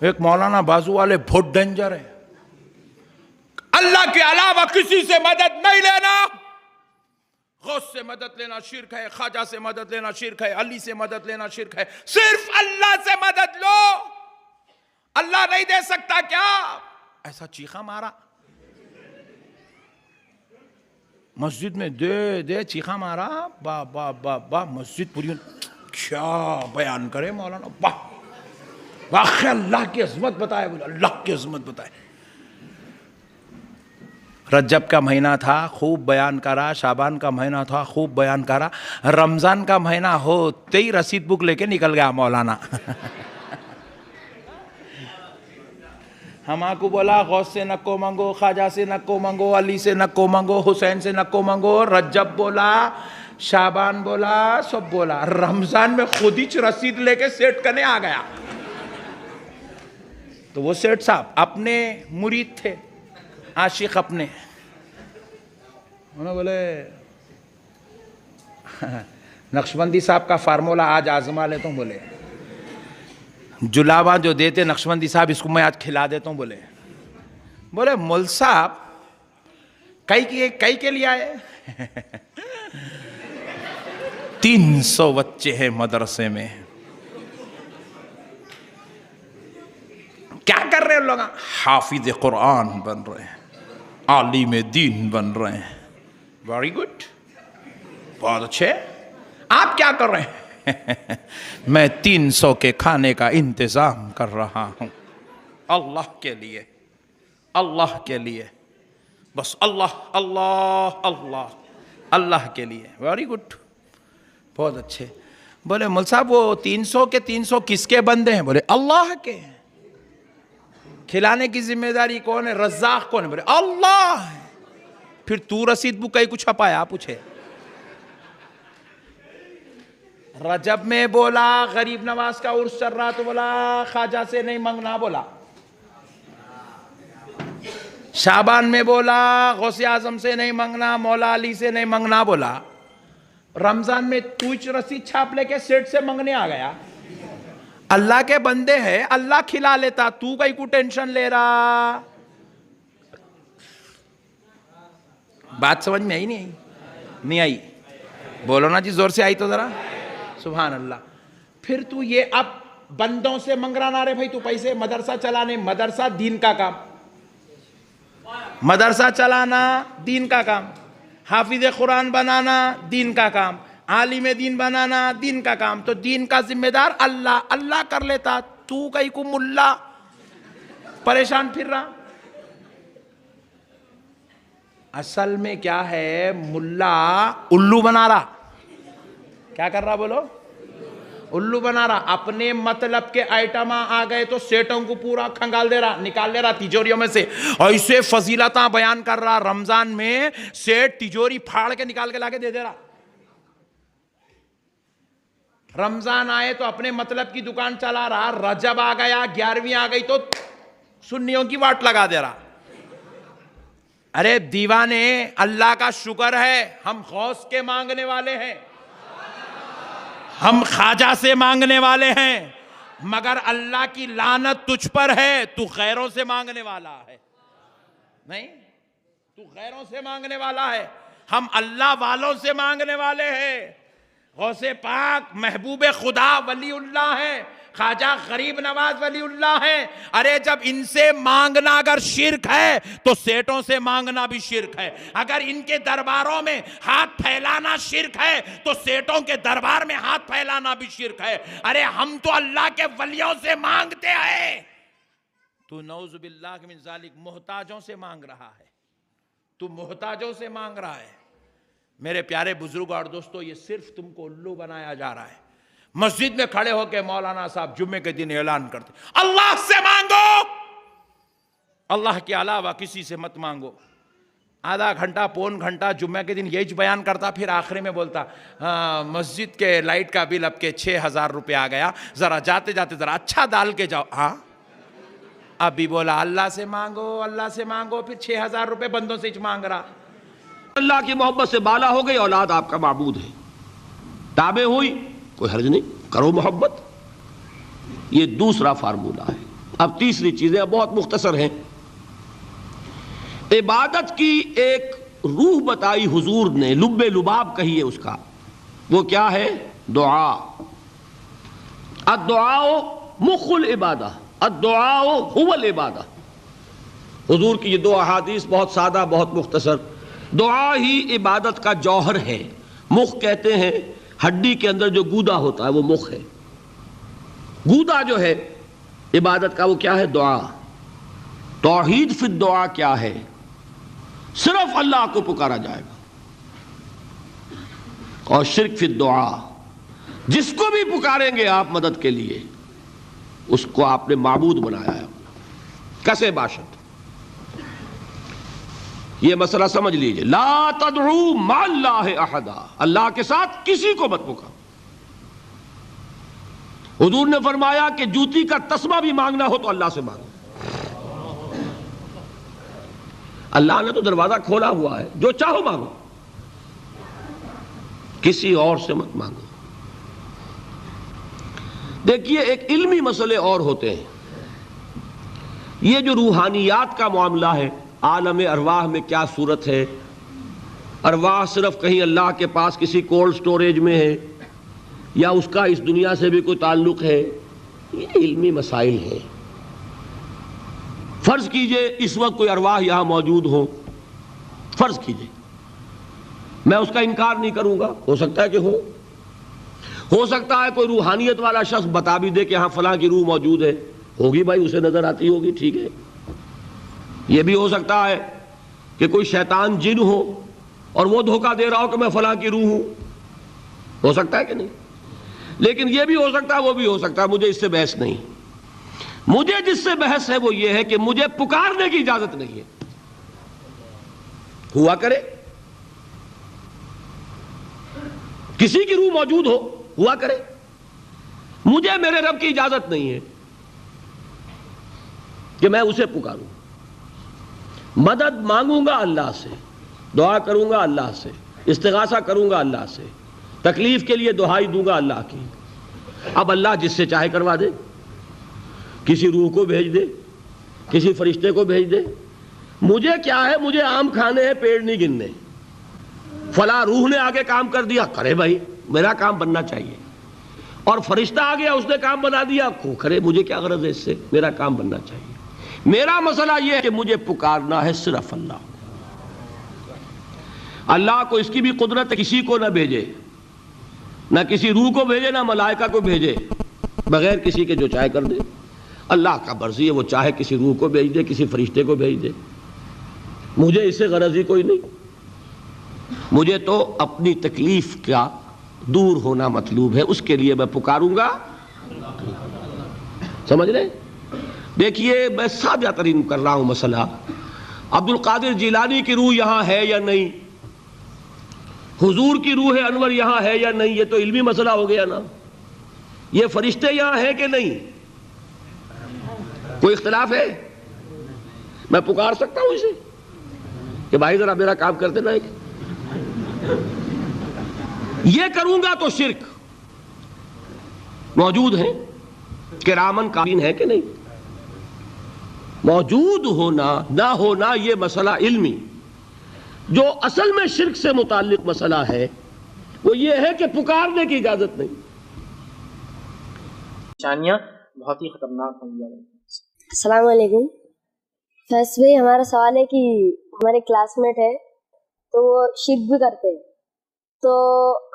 ایک مولانا بازو والے بہت ڈینجر ہے، اللہ کے علاوہ کسی سے مدد نہیں لینا، غوث سے مدد لینا شرک ہے، خواجہ سے مدد لینا شرک ہے، علی سے مدد لینا شرک ہے، صرف اللہ سے مدد لو۔ اللہ نہیں دے سکتا کیا؟ ایسا چیخا مارا مسجد میں، دے دے چیخا مارا، با با با با مسجد پوری کیا بیان کرے مولانا، واہ واقعی اللہ کی عظمت بتائے، بولے اللہ کی عظمت بتائے۔ رجب کا مہینہ تھا، خوب بیان کرا، شعبان کا مہینہ تھا، خوب بیان کرا، رمضان کا مہینہ ہوتے ہی رسید بک لے کے نکل گیا مولانا۔ ہم کو بولا غوث سے نکو منگو، خواجہ سے نکو منگو، علی سے نکو منگو، حسین سے نکو منگو، رجب بولا، شعبان بولا، سب بولا، رمضان میں خود ہی رسید لے کے سیٹ کرنے آ گیا۔ تو وہ سیٹ صاحب اپنے مرید تھے، عاشق اپنے، انہوں نے بولے نقشبندی صاحب کا فارمولا آج آزما لیتا ہوں، بولے جلابہ جو دیتے نقشبندی صاحب اس کو میں آج کھلا دیتا ہوں، بولے مول صاحب کئی کے لیے آئے؟ 300 بچے ہیں مدرسے میں، کیا کر رہے ہیں لوگ؟ حافظ قرآن بن رہے ہیں، عالم دین بن رہے ہیں۔ ویری گڈ، بہت اچھے۔ آپ کیا کر رہے ہیں؟ میں 300 کے کھانے کا انتظام کر رہا ہوں، اللہ کے لیے، اللہ کے لیے، بس اللہ اللہ اللہ اللہ کے لیے۔ ویری گڈ، بہت اچھے۔ بولے مول صاحب وہ 300 کے 300 کس کے بندے ہیں؟ بولے اللہ کے۔ کھلانے کی ذمہ داری کون ہے؟ رزاق کون ہے؟ بولے اللہ ہے۔ پھر تو رسید بک کئی کچھ چھپایا؟ پوچھے۔ رجب میں بولا غریب نواز کا عرس چل رہا تو بولا خواجہ سے نہیں مانگنا، بولا شعبان میں بولا غوث اعظم سے نہیں مانگنا، مولا علی سے نہیں مانگنا، بولا رمضان میں تو رسید چھاپ لے کے سیٹ سے مانگنے آ گیا۔ اللہ کے بندے ہیں، اللہ کھلا لیتا، تو کئی کو ٹینشن لے رہا؟ بات سمجھ میں آئی نہیں آئی؟ بولو نا جی زور سے، آئی تو ذرا، سبحان اللہ۔ پھر تو یہ اب بندوں سے منگ رہا نہ رہے بھائی، تو پیسے مدرسہ چلانے، مدرسہ دین کا کام، مدرسہ چلانا دین کا کام، حافظ قرآن بنانا دین کا کام، عالم دین بنانا دین کا کام، تو دین کا ذمہ دار اللہ، اللہ کر لیتا، تو کئی کو ملا پریشان پھر رہا۔ اصل میں کیا ہے؟ ملا الو بنا رہا، کیا کر رہا بولو؟ الو بنا رہا، اپنے مطلب کے آئٹم آ گئے تو سیٹوں کو پورا کھنگال دے رہا، نکال لے رہا تیجوریوں میں سے، ایسے فضیلتاں بیان کر رہا، رمضان میں سیٹ تیجوری پھاڑ کے نکال کے لا کے دے دے رہا۔ رمضان آئے تو اپنے مطلب کی دکان چلا رہا، رجب آ گیا، 11ویں آ گئی تو سنیوں کی واٹ لگا دے رہا۔ ارے دیوانے، اللہ کا شکر ہے ہم غوث کے مانگنے والے ہیں، ہم خواجہ سے مانگنے والے ہیں، مگر اللہ کی لعنت تجھ پر ہے، تو غیروں سے مانگنے والا ہے۔ نہیں، تو غیروں سے مانگنے والا ہے، ہم اللہ والوں سے مانگنے والے ہیں۔ غوث پاک محبوب خدا ولی اللہ ہے، خواجہ غریب نواز ولی اللہ ہے۔ ارے جب ان سے مانگنا اگر شرک ہے تو سیٹوں سے مانگنا بھی شرک ہے، اگر ان کے درباروں میں ہاتھ پھیلانا شرک ہے تو سیٹوں کے دربار میں ہاتھ پھیلانا بھی شرک ہے۔ ارے ہم تو اللہ کے ولیوں سے مانگتے ہیں، تو نعوذ باللہ من ذالک محتاجوں سے مانگ رہا ہے، تو محتاجوں سے مانگ رہا ہے۔ میرے پیارے بزرگ اور دوستو، یہ صرف تم کو الو بنایا جا رہا ہے۔ مسجد میں کھڑے ہو کے مولانا صاحب جمعے کے دن اعلان کرتے، اللہ سے مانگو، اللہ کے علاوہ کسی سے مت مانگو۔ آدھا گھنٹہ پون گھنٹہ جمعہ کے دن یہی بیان کرتا، پھر آخری میں بولتا مسجد کے لائٹ کا بل اب کے 6000 روپے آ گیا، ذرا جاتے جاتے ذرا اچھا ڈال کے جاؤ۔ ہاں ابھی بولا اللہ سے مانگو، اللہ سے مانگو، پھر 6000 روپے بندوں سے مانگ رہا۔ اللہ کی محبت سے بالا ہو گئی، اولاد آپ کا معبود ہے، تابع ہوئی، کوئی حرج نہیں، کرو محبت۔ یہ دوسرا فارمولہ ہے۔ اب تیسری چیزیں بہت مختصر ہیں. عبادت کی ایک روح بتائی حضور نے، لب لباب کہیے اس کا، وہ کیا ہے؟ دعا. الدعاء مخ العبادہ، الدعاء هو العبادہ. حضور کی یہ دو احادیث بہت سادہ، بہت مختصر. دعا ہی عبادت کا جوہر ہے. مخ کہتے ہیں ہڈی کے اندر جو گودا ہوتا ہے وہ مخ ہے. گودا جو ہے عبادت کا وہ کیا ہے؟ دعا. توحید فی الدعا کیا ہے؟ صرف اللہ کو پکارا جائے گا. اور شرک فی الدعا، جس کو بھی پکاریں گے آپ مدد کے لیے اس کو آپ نے معبود بنایا ہے، کسے باشد. یہ مسئلہ سمجھ لیجئے. لا تدعو مع اللہ احدا، اللہ کے ساتھ کسی کو مت پکارو. حضور نے فرمایا کہ جوتی کا تسمہ بھی مانگنا ہو تو اللہ سے مانگو. اللہ نے تو دروازہ کھولا ہوا ہے، جو چاہو مانگو، کسی اور سے مت مانگو. دیکھیے ایک علمی مسئلے اور ہوتے ہیں. یہ جو روحانیات کا معاملہ ہے، عالم ارواح میں کیا صورت ہے، ارواح صرف کہیں اللہ کے پاس کسی کولڈ سٹوریج میں ہے یا اس کا اس دنیا سے بھی کوئی تعلق ہے، یہ علمی مسائل ہیں. فرض کیجئے اس وقت کوئی ارواح یہاں موجود ہو، فرض کیجئے، میں اس کا انکار نہیں کروں گا، ہو سکتا ہے کہ ہو سکتا ہے کوئی روحانیت والا شخص بتا بھی دے کہ ہاں فلاں کی روح موجود ہے، ہوگی بھائی، اسے نظر آتی ہوگی، ٹھیک ہے. یہ بھی ہو سکتا ہے کہ کوئی شیطان جن ہو اور وہ دھوکہ دے رہا ہو کہ میں فلاں کی روح ہوں، ہو سکتا ہے کہ نہیں. لیکن یہ بھی ہو سکتا ہے، وہ بھی ہو سکتا ہے. مجھے اس سے بحث نہیں. مجھے جس سے بحث ہے وہ یہ ہے کہ مجھے پکارنے کی اجازت نہیں ہے. ہوا کرے کسی کی روح موجود ہوا کرے، مجھے میرے رب کی اجازت نہیں ہے کہ میں اسے پکاروں. مدد مانگوں گا اللہ سے، دعا کروں گا اللہ سے، استغاثہ کروں گا اللہ سے، تکلیف کے لیے دہائی دوں گا اللہ کی. اب اللہ جس سے چاہے کروا دے، کسی روح کو بھیج دے، کسی فرشتے کو بھیج دے. مجھے کیا ہے؟ مجھے آم کھانے ہیں، پیڑ نہیں گننے. فلاں روح نے آگے کام کر دیا، کرے بھائی، میرا کام بننا چاہیے. اور فرشتہ آ گیا، اس نے کام بنا دیا، کرے، مجھے کیا غرض ہے اس سے، میرا کام بننا چاہیے. میرا مسئلہ یہ ہے کہ مجھے پکارنا ہے صرف اللہ. اللہ کو اس کی بھی قدرت کسی کو نہ بھیجے، نہ کسی روح کو بھیجے، نہ ملائکہ کو بھیجے، بغیر کسی کے جو چاہے کر دے. اللہ کا مرضی ہے، وہ چاہے کسی روح کو بھیج دے، کسی فرشتے کو بھیج دے. مجھے اس سے غرض ہی کوئی نہیں. مجھے تو اپنی تکلیف کا دور ہونا مطلوب ہے، اس کے لیے میں پکاروں گا. سمجھ رہے؟ دیکھیے میں سادہ ترین کر رہا ہوں مسئلہ. عبد القادر جیلانی کی روح یہاں ہے یا نہیں، حضور کی روح انور یہاں ہے یا نہیں، یہ تو علمی مسئلہ ہو گیا نا. یہ فرشتے یہاں ہیں کہ نہیں، کوئی اختلاف ہے؟ میں پکار سکتا ہوں اسے کہ بھائی ذرا میرا کام کر دینا. یہ کروں گا تو شرک. موجود ہیں کرامن کاتبین ہے کہ نہیں؟ موجود ہونا نہ ہونا یہ مسئلہ علمی. جو اصل میں شرک سے متعلق مسئلہ ہے وہ یہ ہے کہ پکارنے کی اجازت نہیں. نشانیاں بہت ہی خطرناک ہوں گی. السلام علیکم. فیض بھائی، ہمارا سوال ہے کہ ہمارے کلاس میٹ ہے تو وہ شرک بھی کرتے ہیں، تو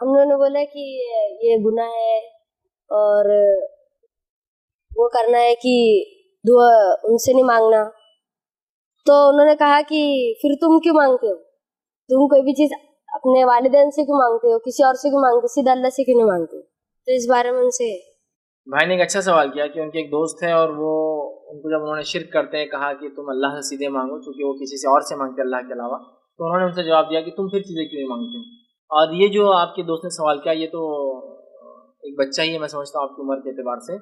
ہم لوگوں نے بولا کہ یہ گناہ ہے اور وہ کرنا ہے کہ دعا ان سے نہیں مانگنا. تو انہوں نے کہا کہ پھر تم کیوں مانگتے ہو؟ تم کوئی بھی چیز اپنے والدین سے کیوں مانگتے ہو، کسی اور سے کیوں مانگتے ہو، سیدھا اللہ سے کیوں نہیں مانگتے؟ تو اس بارے میں ان سے بھائی نے ایک اچھا سوال کیا کہ ان کے ایک دوست ہے اور وہ ان کو جب انہوں نے شرک کرتے ہیں کہا کہ تم اللہ سے سیدھے مانگو، چونکہ وہ کسی سے اور سے مانگتے اللہ کے علاوہ. تو انہوں نے ان سے جواب دیا کہ تم پھر چیزیں کیوں نہیں مانگتے ہو. اور یہ جو آپ کے دوست نے سوال کیا، یہ تو ایک بچہ ہی ہے میں سمجھتا ہوں آپ کی عمر کے اعتبار سے.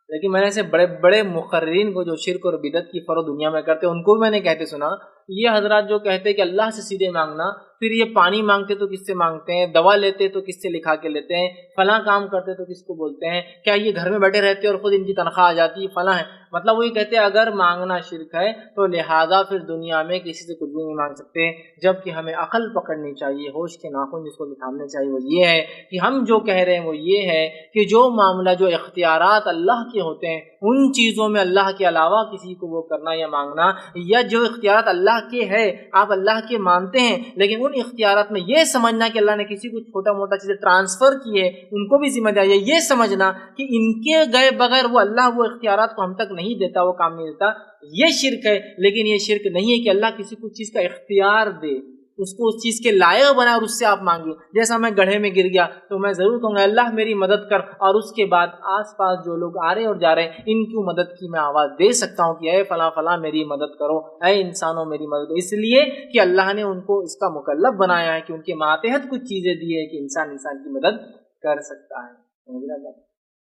لیکن میں نے ایسے بڑے بڑے مقررین کو جو شرک اور بدعت کی فروغ دنیا میں کرتے ہیں ان کو بھی میں نے کہتے سنا یہ حضرات جو کہتے ہیں کہ اللہ سے سیدھے مانگنا، پھر یہ پانی مانگتے تو کس سے مانگتے ہیں، دوا لیتے تو کس سے لکھا کے لیتے ہیں، فلاں کام کرتے تو کس کو بولتے ہیں، کیا یہ گھر میں بیٹھے رہتے اور خود ان کی تنخواہ آ جاتی ہے، فلاں ہے. مطلب وہی کہتے ہیں اگر مانگنا شرک ہے تو لہٰذا پھر دنیا میں کسی سے کچھ بھی نہیں مانگ سکتے. جبکہ ہمیں عقل پکڑنی چاہیے، ہوش کے ناخن جس کو تھامنے چاہیے وہ یہ ہے کہ ہم جو کہہ رہے ہیں وہ یہ ہے کہ جو معاملہ، جو اختیارات اللہ کے ہوتے ہیں، ان چیزوں میں اللہ کے علاوہ کسی کو وہ کرنا یا مانگنا، یا جو اختیارات اللہ کے ہے آپ اللہ کے مانتے ہیں لیکن ان اختیارات میں یہ سمجھنا کہ اللہ نے کسی کو چھوٹا موٹا چیزیں ٹرانسفر کی ہے، ان کو بھی ذمہ داری ہے، یہ سمجھنا کہ ان کے گئے بغیر وہ اللہ وہ اختیارات کو ہم تک نہیں دیتا، وہ کام نہیں دیتا، یہ شرک ہے. لیکن یہ شرک نہیں ہے کہ اللہ کسی کو چیز کا اختیار دے، اس کو اس چیز کے لائق بنا اور اس سے آپ مانگیں. جیسا میں گڑھے میں گر گیا تو میں ضرور کہوں گا اللہ میری مدد کر، اور اس کے بعد آس پاس جو لوگ آ رہے اور جا رہے ہیں ان کی مدد کی میں آواز دے سکتا ہوں کہ اے فلاں فلاں میری مدد کرو، اے انسانوں میری مدد کرو، اس لیے کہ اللہ نے ان کو اس کا مکلف بنایا ہے کہ ان کے ماتحت کچھ چیزیں دی ہے کہ انسان کی مدد کر سکتا ہے.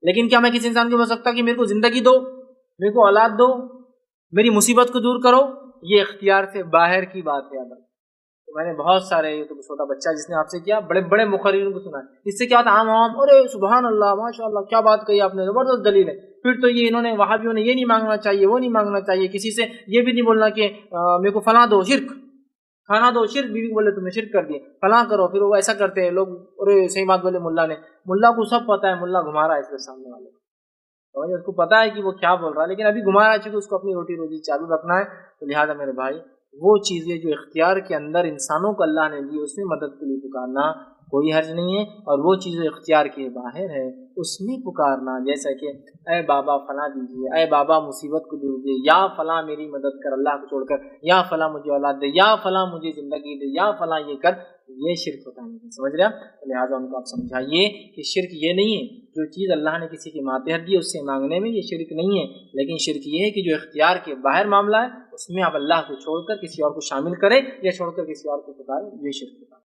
لیکن کیا میں کسی انسان کو بول سکتا کہ میرے کو زندگی دو، میرے کو اولاد دو، میری مصیبت کو دور کرو؟ یہ اختیار سے باہر کی بات ہے. تو میں نے بہت سارے، یہ تو چھوٹا بچہ جس نے آپ سے کیا، بڑے بڑے مقررین کو سنا، اس سے کیا ہوتا عام عوام، ارے سبحان اللہ ماشاء اللہ کیا بات کہی آپ نے، زبردست دلیل ہے. پھر تو یہ انہوں نے وہابیوں نے یہ نہیں مانگنا چاہیے، وہ نہیں مانگنا چاہیے، کسی سے یہ بھی نہیں بولنا کہ میرے کو فلاں دو، شرک کھانا دو، شرک، بیوی کو بولے تم نے شرک کر دیے، فلاں کرو. پھر وہ ایسا کرتے ہیں لوگ، ارے صحیح بات بولے ملا نے، ملا کو سب پتہ ہے، ملا گھما رہا ہے اس کے سامنے والے کو، اس کو پتا ہے کہ وہ کیا بول رہا ہے، لیکن ابھی گھما رہا ہے چونکہ اس کو اپنی روٹی روزی چالو رکھنا ہے. تو لہٰذا میرے بھائی وہ چیزیں جو اختیار کے اندر انسانوں کو اللہ نے دی اس میں مدد کے لیے پکارنا کوئی حرج نہیں ہے، اور وہ چیز جو اختیار کے باہر ہے اس میں پکارنا، جیسا کہ اے بابا فلاں دیجیے، اے بابا مصیبت کو دور دے، یا فلاں میری مدد کر اللہ کو چھوڑ کر، یا فلاں مجھے اولاد دے، یا فلاں مجھے زندگی دے، یا فلاں یہ کر، یہ شرک ہوتا ہے. سمجھ رہے ہیں؟ لہٰذا ان کو آپ سمجھائیے کہ شرک یہ نہیں ہے جو چیز اللہ نے کسی کی ماتحت دی اس سے مانگنے میں، یہ شرک نہیں ہے. لیکن شرک یہ ہے کہ جو اختیار کے باہر معاملہ ہے اس میں آپ اللہ کو چھوڑ کر کسی اور کو شامل کریں یا چھوڑ کر کسی اور کو پکاریں، یہ شرک ہوتا ہے.